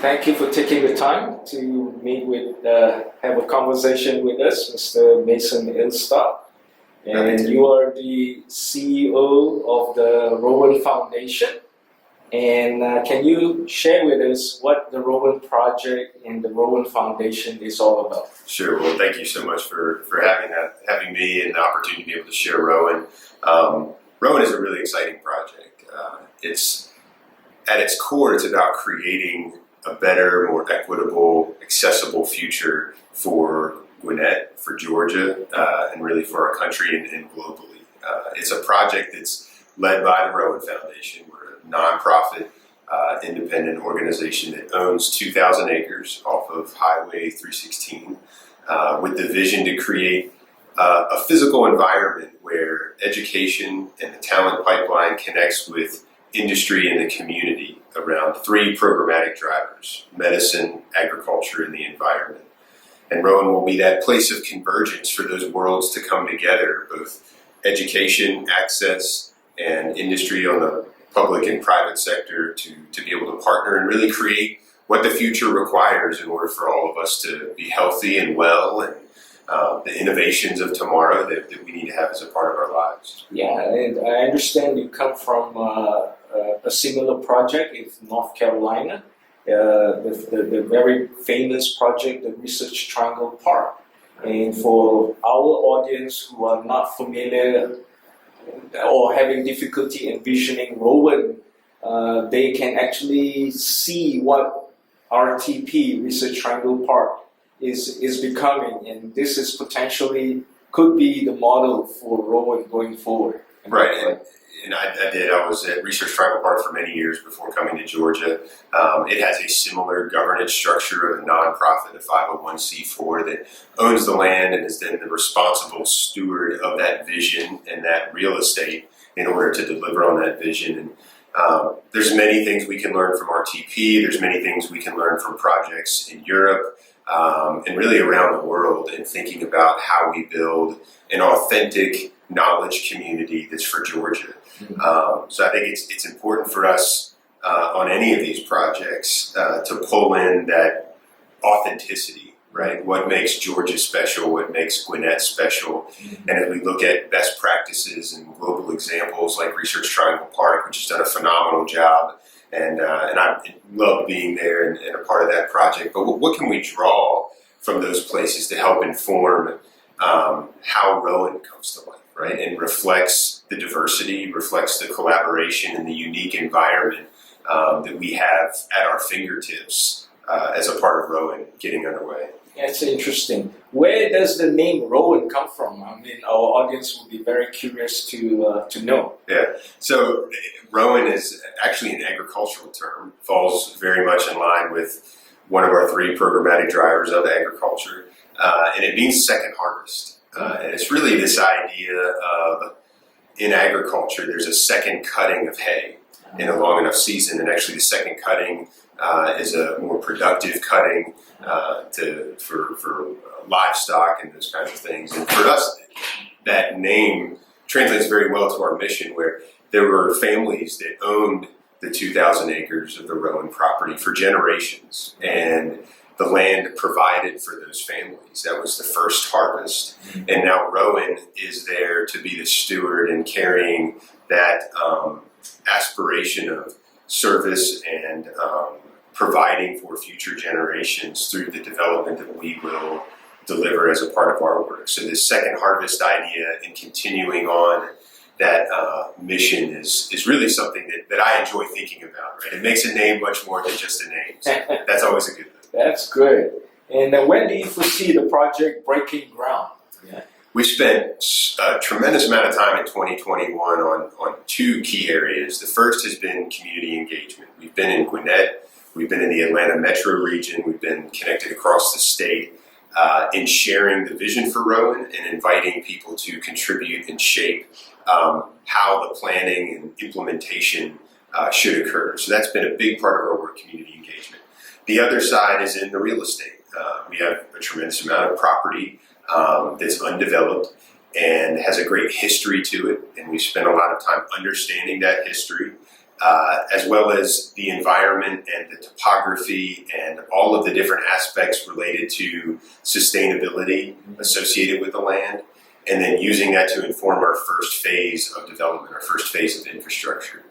Thank you for taking the time to have a conversation with us, Mr. Mason Ailstock. And you are the CEO of the Rowen Foundation. And can you share with us what the Rowen Project and the Rowen Foundation is all about? Sure. Well, thank you so much for having me and the opportunity to be able to share Rowen. Rowen is a really exciting project. It's at its core, it's about creating a better, more equitable, accessible future for Gwinnett, for Georgia, and really for our country and globally. It's a project that's led by the Rowen Foundation. We're a nonprofit, independent organization that owns 2,000 acres off of Highway 316 with the vision to create a physical environment where education and the talent pipeline connects with industry and the community around three programmatic drivers: medicine, agriculture, and the environment. And Rowan will be that place of convergence for those worlds to come together, both education, access, and industry on the public and private sector to be able to partner and really create what the future requires in order for all of us to be healthy and well, and the innovations of tomorrow that we need to have as a part of our lives. Yeah, and I understand you come from a similar project in North Carolina, the very famous project, the Research Triangle Park. And for our audience who are not familiar or having difficulty envisioning Rowan, they can actually see what RTP, Research Triangle Park, is becoming, and this is potentially could be the model for Rowan going forward. Right, and I was at Research Triangle Park for many years before coming to Georgia. It has a similar governance structure of a nonprofit, a 501c4 that owns the land and is then the responsible steward of that vision and that real estate in order to deliver on that vision. And there's many things we can learn from RTP. There's many things we can learn from projects in Europe and really around the world, in thinking about how we build an authentic knowledge community that's for Georgia. So I think it's important for us on any of these projects to pull in that authenticity, right? What makes Georgia special? What makes Gwinnett special? And as we look at best practices and global examples like Research Triangle Park, which has done a phenomenal job, and I love being there and a part of that project. But what can we draw from those places to help inform how Rowan comes to life, right? And reflects the diversity, reflects the collaboration and the unique environment that we have at our fingertips as a part of Rowan getting underway. That's interesting. Where does the name Rowan come from? I mean, our audience will be very curious to know. Yeah, so Rowan is actually an agricultural term, falls very much in line with one of our three programmatic drivers of agriculture, and it means second harvest. And it's really this idea of, in agriculture, there's a second cutting of hay in a long enough season, and actually the second cutting is a more productive cutting for livestock and those kinds of things. And for us, that name translates very well to our mission, where there were families that owned the 2,000 acres of the Rowan property for generations, and the land provided for those families. That was the first harvest. And now Rowan is there to be the steward and carrying that aspiration of service and providing for future generations through the development that we will deliver as a part of our work. So this second harvest idea and continuing on that mission is really something that I enjoy thinking about, right? It makes a name much more than just a name. So that's always a good thing. That's good. And when do you foresee the project breaking ground? Yeah. We spent a tremendous amount of time in 2021 on two key areas. The first has been community engagement. We've been in Gwinnett, we've been in the Atlanta metro region, we've been connected across the state in sharing the vision for Rowan and inviting people to contribute and shape how the planning and implementation should occur. So that's been a big part of our work, community engagement. The other side is in the real estate. We have a tremendous amount of property that's undeveloped and has a great history to it, and we spent a lot of time understanding that history as well as the environment and the topography and all of the different aspects related to sustainability associated with the land, and then using that to inform our first phase of development, our first phase of infrastructure.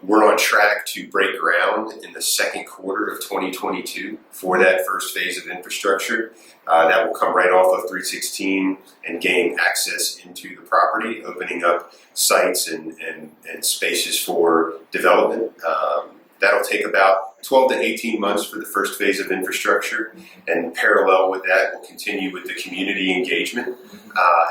We're on track to break ground in the second quarter of 2022 for that first phase of infrastructure. That will come right off of 316 and gain access into the property, opening up sites and spaces for development. That'll take about 12 to 18 months for the first phase of infrastructure, and parallel with that, we'll continue with the community engagement,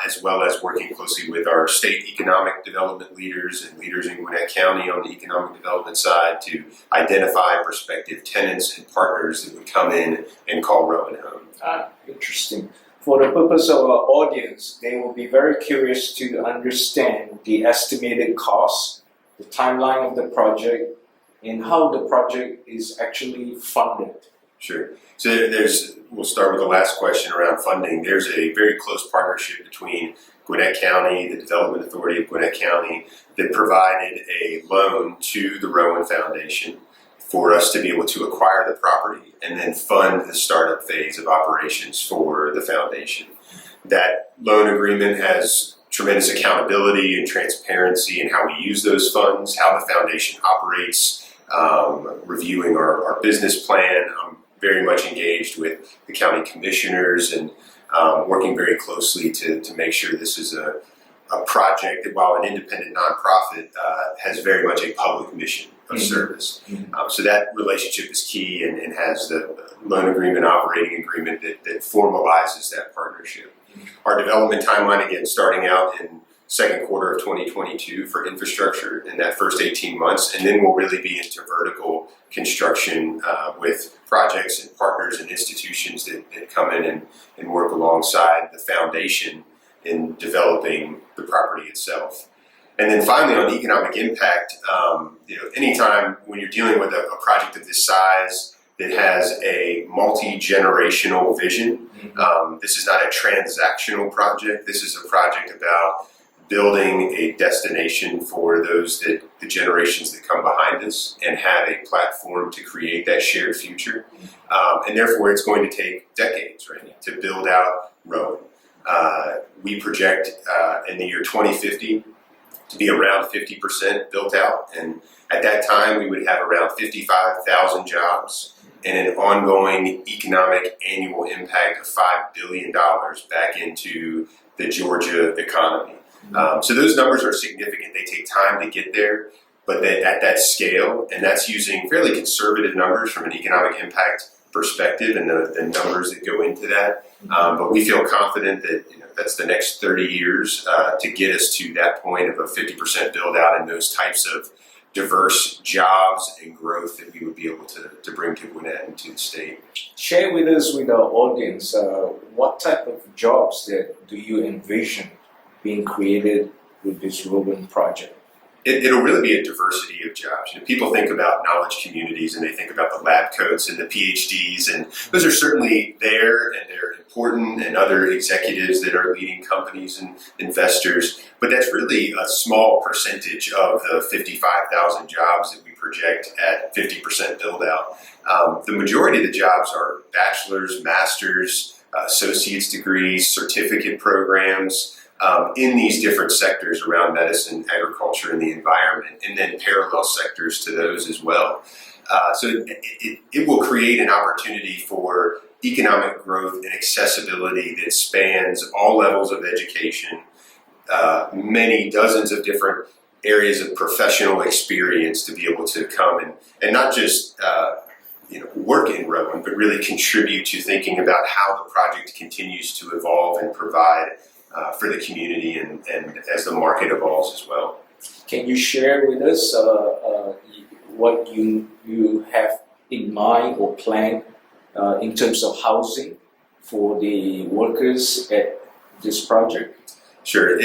as well as working closely with our state economic development leaders and leaders in Gwinnett County on the economic development side to identify prospective tenants and partners that would come in and call Rowan home. Interesting. For the purpose of our audience, they will be very curious to understand the estimated cost, the timeline of the project, and how the project is actually funded. Sure. So we'll start with the last question around funding. There's a very close partnership between Gwinnett County, the Development Authority of Gwinnett County, that provided a loan to the Rowen Foundation for us to be able to acquire the property and then fund the startup phase of operations for the foundation. That loan agreement has tremendous accountability and transparency in how we use those funds, how the foundation operates, reviewing our business plan. I'm very much engaged with the county commissioners and working very closely to make sure this is a project that, while an independent nonprofit, has very much a public mission of service. So that relationship is key and has the loan agreement, operating agreement that formalizes that partnership. Our development timeline, again, starting out in second quarter of 2022 for infrastructure in that first 18 months, and then we'll really be into vertical construction with projects and partners and institutions that come in and work alongside the foundation in developing the property itself. And then finally, on the economic impact, anytime when you're dealing with a project of this size that has a multi-generational vision, this is not a transactional project. This is a project about building a destination for the generations that come behind us and have a platform to create that shared future. And therefore, it's going to take decades, right, to build out Rowan. We project in the year 2050 to be around 50% built out. And at that time, we would have around 55,000 jobs and an ongoing economic annual impact of $5 billion back into the Georgia economy. So those numbers are significant. They take time to get there, but at that scale, and that's using fairly conservative numbers from an economic impact perspective and the numbers that go into that. But we feel confident that that's the next 30 years to get us to that point of a 50% build out and those types of diverse jobs and growth that we would be able to bring to Gwinnett and to the state. Share with us, with our audience, what type of jobs that do you envision being created with this Rowan project? It'll really be a diversity of jobs. People think about knowledge communities and they think about the lab coats and the PhDs, and those are certainly there and they're important, and other executives that are leading companies and investors. But that's really a small percentage of the 55,000 jobs that we project at 50% build out. The majority of the jobs are bachelor's, master's, associate's degrees, certificate programs, in these different sectors around medicine, agriculture, and the environment, and then parallel sectors to those as well. So it will create an opportunity for economic growth and accessibility that spans all levels of education, many dozens of different areas of professional experience to be able to come and not just work in Rowan, but really contribute to thinking about how the project continues to evolve and provide for the community and as the market evolves as well. Can you share with us what you have in mind or plan in terms of housing for the workers at this project? Sure.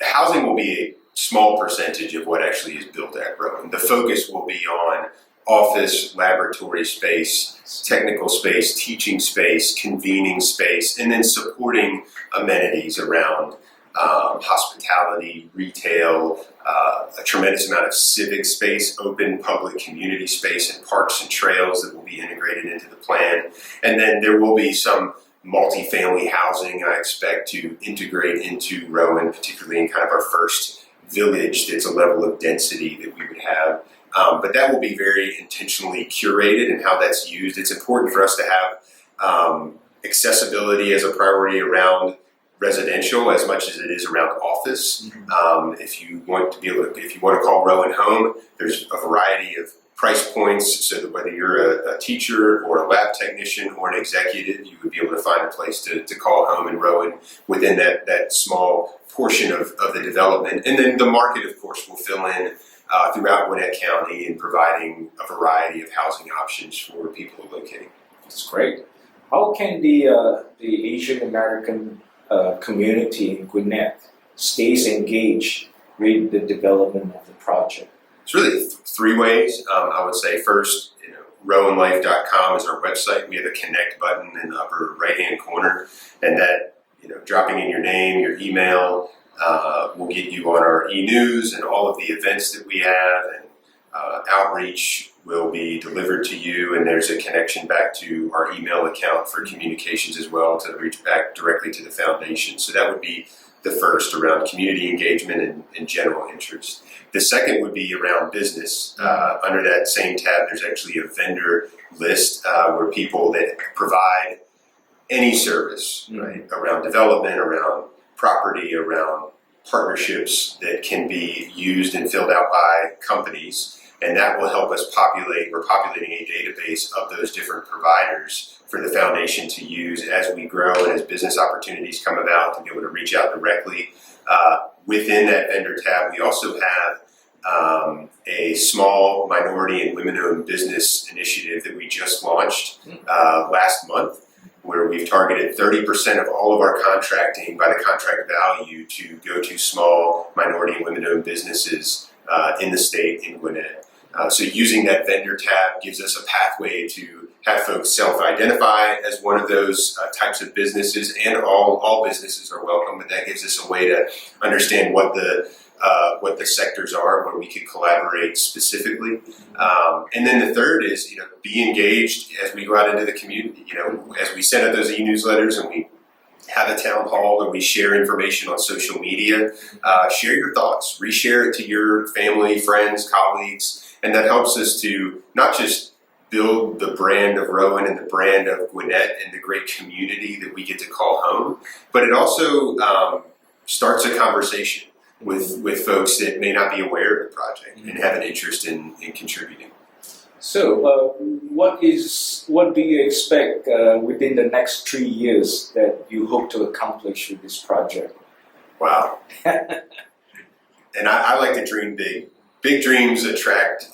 Housing will be a small percentage of what actually is built at Rowan. The focus will be on office, laboratory space, technical space, teaching space, convening space, and then supporting amenities around hospitality, retail, a tremendous amount of civic space, open public community space, and parks and trails that will be integrated into the plan. And then there will be some multifamily housing I expect to integrate into Rowan, particularly in kind of our first village that's a level of density that we would have. But that will be very intentionally curated in how that's used. It's important for us to have accessibility as a priority around residential as much as it is around office. If you want to call Rowan home, there's a variety of price points, so that whether you're a teacher or a lab technician or an executive, you would be able to find a place to call home in Rowan within that small portion of the development. And then the market, of course, will fill in throughout Gwinnett County in providing a variety of housing options for people locating. That's great. How can the Asian American community in Gwinnett stays engaged with the development of the project? It's really three ways. I would say first, rowenlife.com is our website. We have a connect button in the upper right-hand corner, and that, dropping in your name, your email, will get you on our e-news and all of the events that we have, and outreach will be delivered to you, and there's a connection back to our email account for communications as well to reach back directly to the foundation. So that would be the first, around community engagement and general interest. The second would be around business. Under that same tab, there's actually a vendor list where people that provide any service, right, around development, around property, around partnerships that can be used and filled out by companies. And that will help us populate. We're populating a database of those different providers for the foundation to use as we grow and as business opportunities come about, to be able to reach out directly. Within that vendor tab, we also have a small minority and women-owned business initiative that we just launched last month, where we've targeted 30% of all of our contracting by the contract value to go to small minority and women-owned businesses in the state, in Gwinnett. So using that vendor tab gives us a pathway to have folks self-identify as one of those types of businesses, and all businesses are welcome, but that gives us a way to understand what the sectors are where we could collaborate specifically. And then the third is, be engaged as we go out into the community. As we send out those e-newsletters and we have a town hall and we share information on social media, share your thoughts, reshare it to your family, friends, colleagues, and that helps us to not just build the brand of Rowan and the brand of Gwinnett and the great community that we get to call home, but it also starts a conversation with folks that may not be aware of the project and have an interest in contributing. So, what do you expect within the next 3 years that you hope to accomplish with this project? Wow. And I like to dream big. Big dreams attract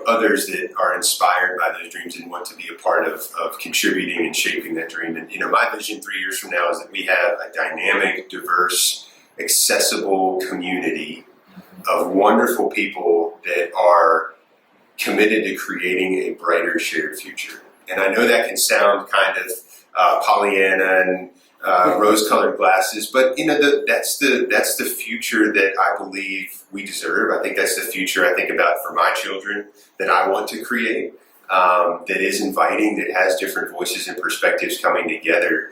others that are inspired by those dreams and want to be a part of contributing and shaping that dream. And my vision 3 years from now is that we have a dynamic, diverse, accessible community of wonderful people that are committed to creating a brighter shared future. And I know that can sound kind of Pollyanna and rose-colored glasses, but that's the future that I believe we deserve. I think that's the future I think about for my children that I want to create, that is inviting, that has different voices and perspectives coming together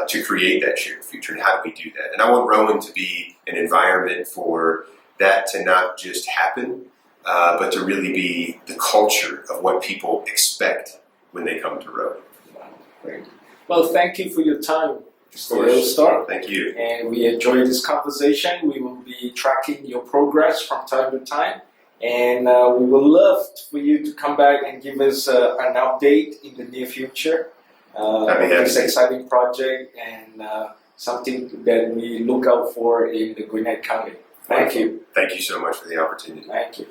to create that shared future. And how do we do that? And I want Rowan to be an environment for that to not just happen, but to really be the culture of what people expect when they come to Rowan. Great. Well, thank you for your time, Mr. Ailstock. Thank you. And we enjoyed this conversation. We will be tracking your progress from time to time. And we would love for you to come back and give us an update in the near future. This exciting project and something that we look out for in the Gwinnett County. Thank you. Thank you so much for the opportunity. Thank you.